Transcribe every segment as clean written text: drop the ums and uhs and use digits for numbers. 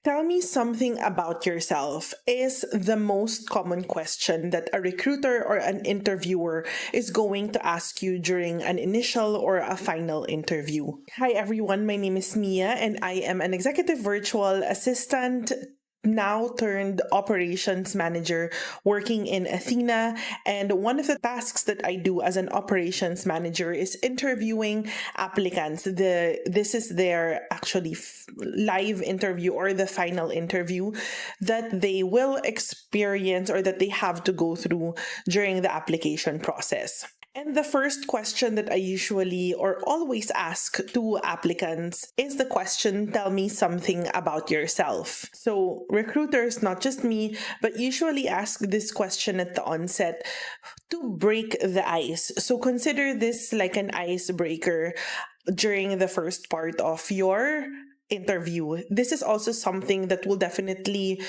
Tell me something about yourself is the most common question that a recruiter or an interviewer is going to ask you during an initial or a final interview. Hi everyone, my name is Mia and I am an executive virtual assistant now turned operations manager working in Athena. And one of the tasks that I do as an operations manager is interviewing applicants. This is their actually live interview or the final interview that they will experience or that they have to go through during the application process. And the first question that I usually or always ask to applicants is the question, tell me something about yourself. So recruiters, not just me, but usually ask this question at the onset to break the ice. So consider this like an icebreaker during the first part of your interview. This is also something that will definitely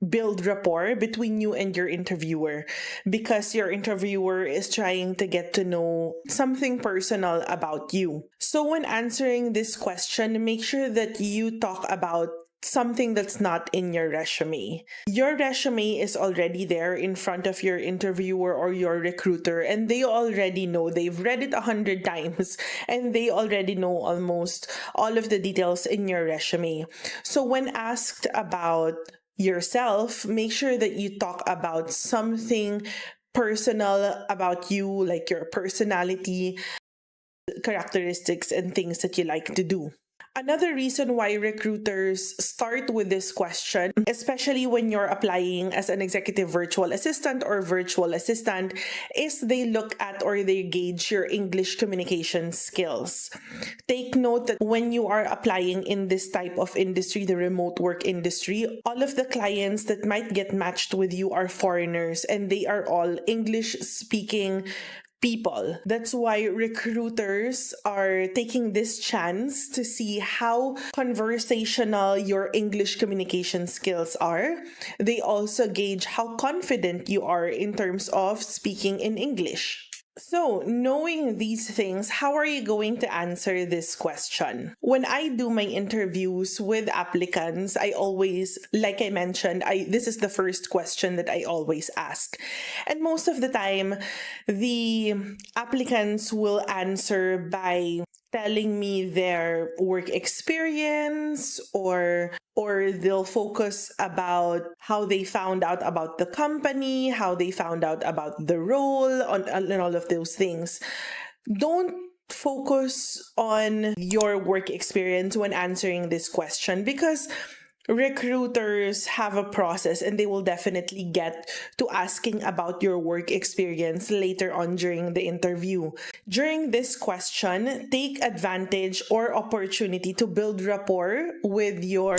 build rapport between you and your interviewer, because your interviewer is trying to get to know something personal about you. So when answering this question, make sure that you talk about something that's not in your resume. Your resume is already there in front of your interviewer or your recruiter, and they already know. They've read it 100 times and they already know almost all of the details in your resume. So when asked about yourself, make sure that you talk about something personal about you, like your personality, characteristics, and things that you like to do. Another reason why recruiters start with this question, especially when you're applying as an executive virtual assistant or virtual assistant, is they look at or they gauge your English communication skills. Take note that when you are applying in this type of industry, the remote work industry, all of the clients that might get matched with you are foreigners and they are all English speaking people. That's why recruiters are taking this chance to see how conversational your English communication skills are. They also gauge how confident you are in terms of speaking in English. So, knowing these things, how are you going to answer this question? When I do my interviews with applicants, I always, like I mentioned, this is the first question that I always ask. And most of the time, the applicants will answer by telling me their work experience or they'll focus about how they found out about the company, how they found out about the role, and all of those things. Don't focus on your work experience when answering this question, because recruiters have a process and they will definitely get to asking about your work experience later on during the interview. During this question, take advantage or opportunity to build rapport with your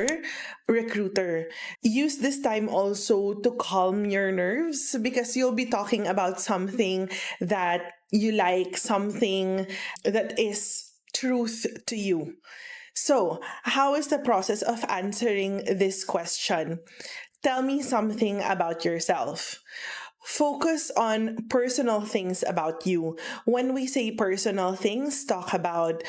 recruiter. Use this time also to calm your nerves, because you'll be talking about something that you like, something that is truth to you. So, how is the process of answering this question? Tell me something about yourself. Focus on personal things about you. When we say personal things, talk about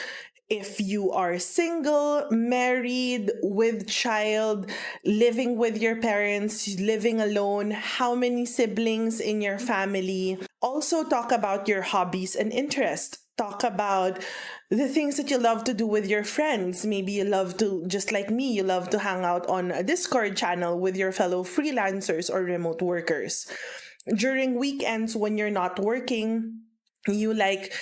if you are single, married, with child, living with your parents, living alone, how many siblings in your family. Also talk about your hobbies and interests. Talk about the things that you love to do with your friends. Maybe you love to, just like me, you love to hang out on a Discord channel with your fellow freelancers or remote workers. During weekends when you're not working, you like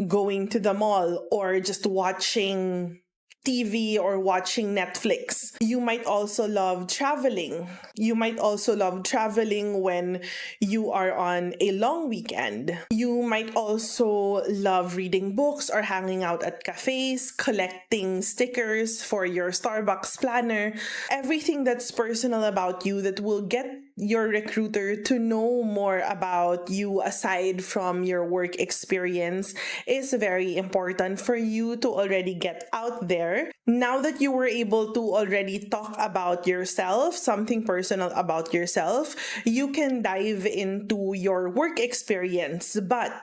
going to the mall or just watching TV or watching Netflix. You might also love traveling. You might also love traveling when you are on a long weekend. You might also love reading books or hanging out at cafes, collecting stickers for your Starbucks planner. Everything that's personal about you that will get your recruiter to know more about you aside from your work experience is very important for you to already get out there. Now that you were able to already talk about yourself, something personal about yourself, you can dive into your work experience. But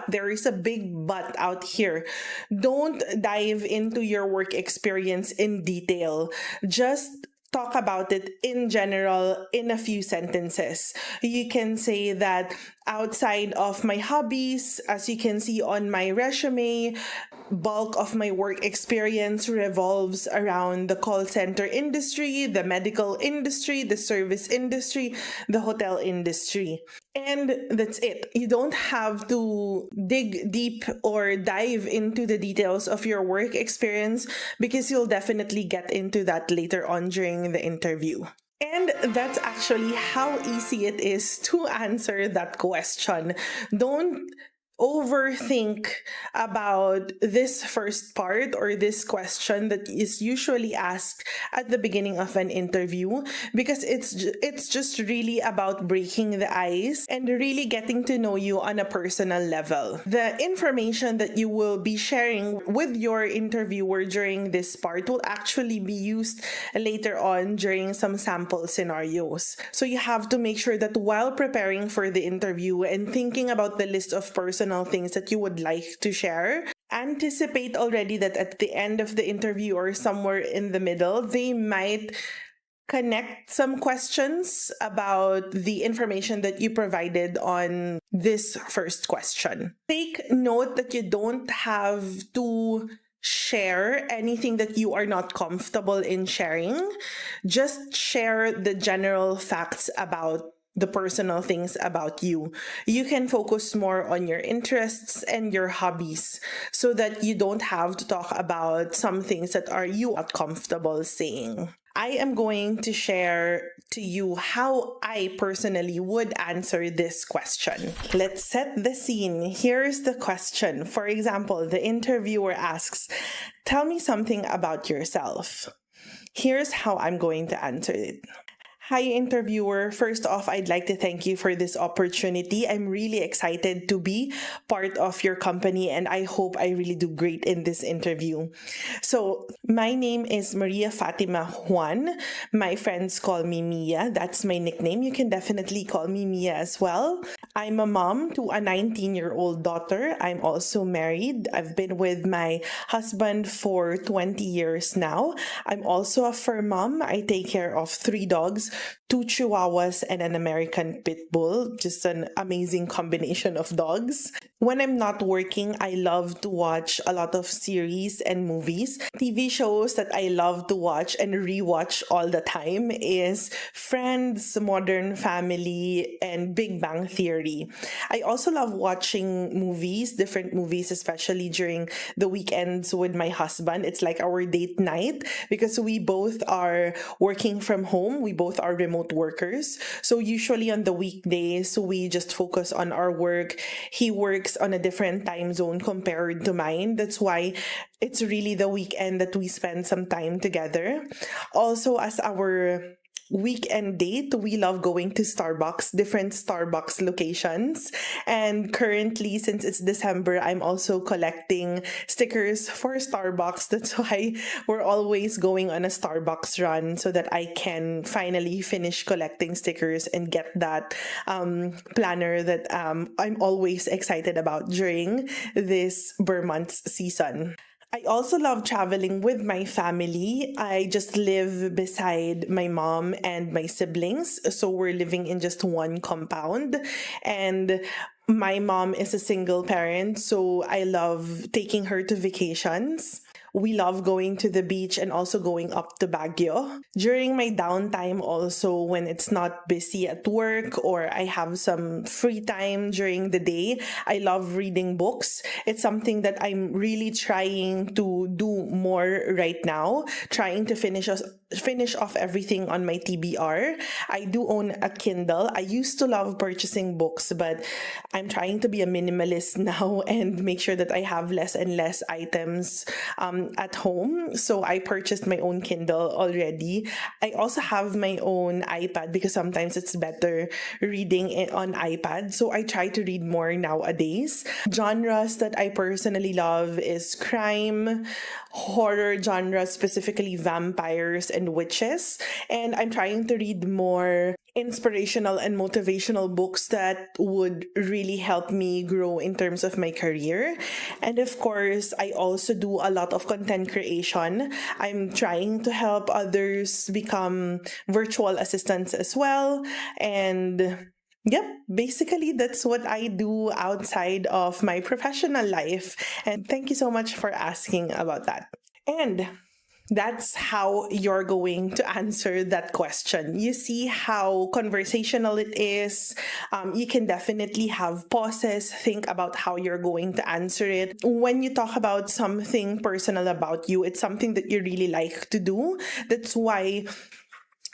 there is a big but out here. Don't dive into your work experience in detail. Just talk about it in general in a few sentences. You can say that outside of my hobbies, as you can see on my resume, bulk of my work experience revolves around the call center industry, the medical industry, the service industry, the hotel industry. And that's it. You don't have to dig deep or dive into the details of your work experience because you'll definitely get into that later on during the interview. And that's actually how easy it is to answer that question. Don't overthink about this first part or this question that is usually asked at the beginning of an interview, because it's just really about breaking the ice and really getting to know you on a personal level. The information that you will be sharing with your interviewer during this part will actually be used later on during some sample scenarios. So you have to make sure that while preparing for the interview and thinking about the list of personal things that you would like to share, anticipate already that at the end of the interview or somewhere in the middle, they might connect some questions about the information that you provided on this first question. Take note that you don't have to share anything that you are not comfortable in sharing. Just share the general facts about the personal things about you. You can focus more on your interests and your hobbies so that you don't have to talk about some things that are you not comfortable saying. I am going to share to you how I personally would answer this question. Let's set the scene. Here's the question. For example, the interviewer asks, "Tell me something about yourself." Here's how I'm going to answer it. Hi, interviewer. First off, I'd like to thank you for this opportunity. I'm really excited to be part of your company, and I hope I really do great in this interview. So, my name is Maria Fatima Juan. My friends call me Mia. That's my nickname. You can definitely call me Mia as well. I'm a mom to a 19-year-old daughter. I'm also married. I've been with my husband for 20 years now. I'm also a fur mom. I take care of 3 dogs, 2 Chihuahuas, and an American Pit Bull. Just an amazing combination of dogs. When I'm not working, I love to watch a lot of series and movies. TV shows that I love to watch and rewatch all the time is Friends, Modern Family, and Big Bang Theory. I also love watching movies, different movies, especially during the weekends with my husband. It's like our date night because we both are working from home. We both are remote workers. So usually on the weekdays, we just focus on our work. He works on a different time zone compared to mine. That's why it's really the weekend that we spend some time together. Also, as our weekend date, we love going to Starbucks, different Starbucks locations. And currently, since it's December, I'm also collecting stickers for Starbucks. That's why we're always going on a Starbucks run so that I can finally finish collecting stickers and get that planner that I'm always excited about during this Burr months season. I also love traveling with my family. I just live beside my mom and my siblings. So we're living in just one compound. And my mom is a single parent, so I love taking her to vacations. We love going to the beach and also going up to Baguio. During my downtime also, when it's not busy at work or I have some free time during the day, I love reading books. It's something that I'm really trying to do more right now, trying to finish off everything on my TBR. I do own a Kindle. I used to love purchasing books, but I'm trying to be a minimalist now and make sure that I have less and less items at home. So I purchased my own Kindle already. I also have my own iPad because sometimes it's better reading it on iPad. So I try to read more nowadays. Genres that I personally love is crime, horror genres, specifically vampires and witches. And I'm trying to read more inspirational and motivational books that would really help me grow in terms of my career. And of course, I also do a lot of content creation. I'm trying to help others become virtual assistants as well. And yep, basically that's what I do outside of my professional life. And thank you so much for asking about that. And that's how you're going to answer that question. You see how conversational it is. You can definitely have pauses, think about how you're going to answer it. When you talk about something personal about you, it's something that you really like to do. That's why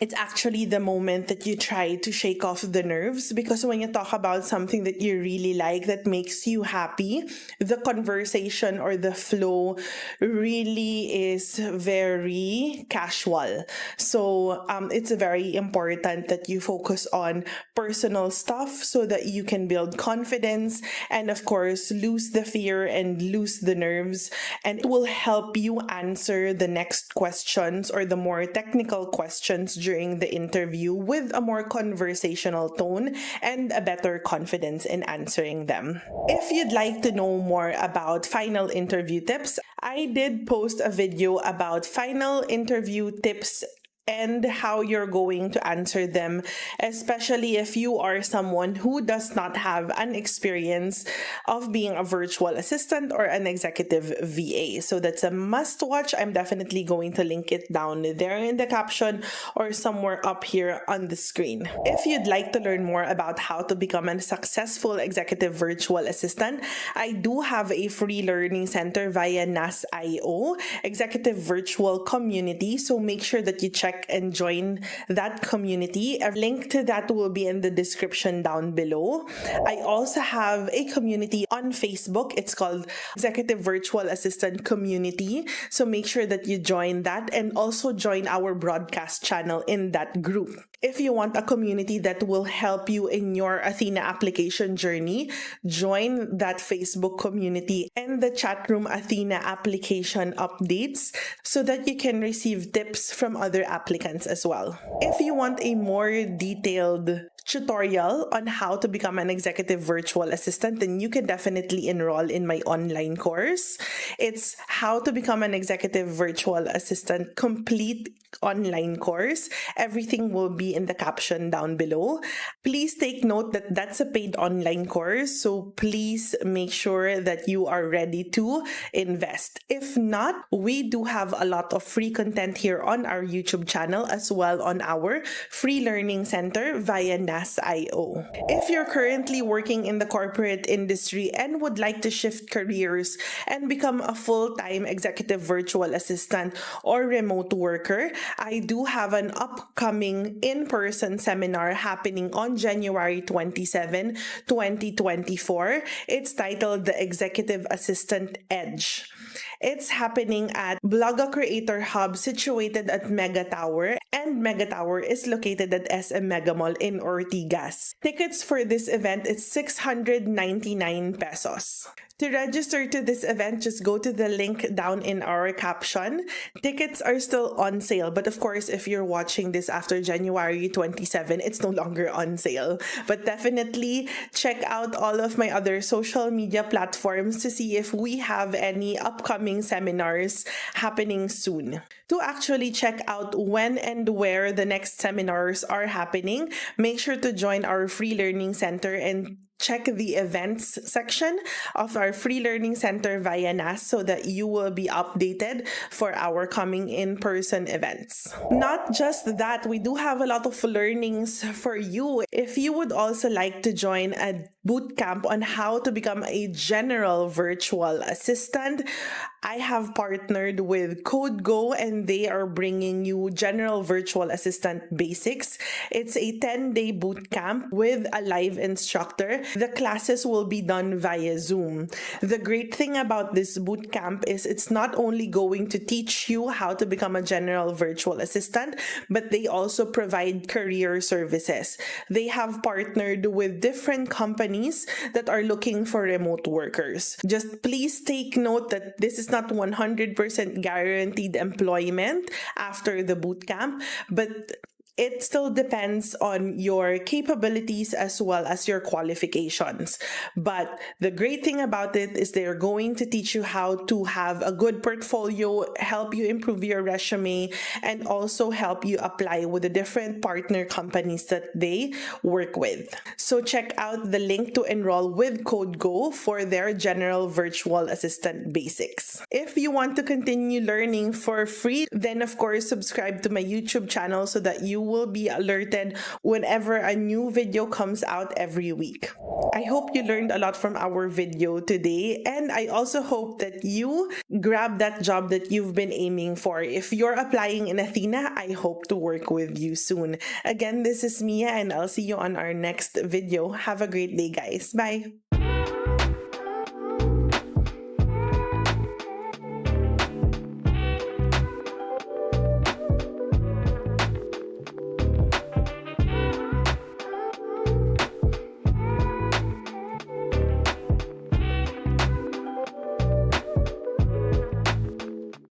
it's actually the moment that you try to shake off the nerves, because when you talk about something that you really like, that makes you happy, the conversation or the flow really is very casual. So it's very important that you focus on personal stuff so that you can build confidence and, of course, lose the fear and lose the nerves. And it will help you answer the next questions or the more technical questions during the interview with a more conversational tone and a better confidence in answering them. If you'd like to know more about final interview tips, I did post a video about final interview tips and how you're going to answer them, especially if you are someone who does not have an experience of being a virtual assistant or an executive VA. So that's a must watch. I'm definitely going to link it down there in the caption or somewhere up here on the screen. If you'd like to learn more about how to become a successful executive virtual assistant, I do have a free learning center via NAS.io, Executive Virtual Community. So make sure that you check and join that community. A link to that will be in the description down below. I also have a community on Facebook. It's called Executive Virtual Assistant Community. So make sure that you join that and also join our broadcast channel in that group. If you want a community that will help you in your Athena application journey, join that Facebook community and the chat room Athena application updates so that you can receive tips from other applicants as well. If you want a more detailed tutorial on how to become an executive virtual assistant, then you can definitely enroll in my online course. It's How to Become an Executive Virtual Assistant Complete online course. Everything will be in the caption down below. Please take note that that's a paid online course, so please make sure that you are ready to invest. If not, we do have a lot of free content here on our YouTube channel as well on our free learning center via NAS.io. If you're currently working in the corporate industry and would like to shift careers and become a full-time executive virtual assistant or remote worker, I do have an upcoming in-person seminar happening on January 27, 2024. It's titled The Executive Assistant Edge. It's happening at Blogger Creator Hub situated at Mega Tower, and Mega Tower is located at SM Mega Mall in Ortigas. Tickets for this event is 699 pesos. To register to this event, just go to the link down in our caption. Tickets are still on sale, but of course, if you're watching this after January 27, it's no longer on sale. But definitely check out all of my other social media platforms to see if we have any upcoming seminars happening soon. To actually check out when and where the next seminars are happening, make sure to join our free learning center and check the events section of our free learning center via NAS so that you will be updated for our coming in-person events. Not just that, we do have a lot of learnings for you. If you would also like to join a bootcamp on how to become a general virtual assistant, I have partnered with CodeGo and they are bringing you General Virtual Assistant Basics. It's a 10-day bootcamp with a live instructor. The classes will be done via Zoom. The great thing about this bootcamp is it's not only going to teach you how to become a general virtual assistant, but they also provide career services. They have partnered with different companies that are looking for remote workers. Just please take note that this is not 100% guaranteed employment after the bootcamp, but It still depends on your capabilities as well as your qualifications. But the great thing about it is they're going to teach you how to have a good portfolio, help you improve your resume, and also help you apply with the different partner companies that they work with. So check out the link to enroll with code GO for their general virtual assistant basics. If you want to continue learning for free, then of course subscribe to my YouTube channel so that you will be alerted whenever a new video comes out every week. I hope you learned a lot from our video today, and I also hope that you grab that job that you've been aiming for. If you're applying in Athena, I hope to work with you soon. Again, this is Mia, and I'll see you on our next video. Have a great day, guys. Bye!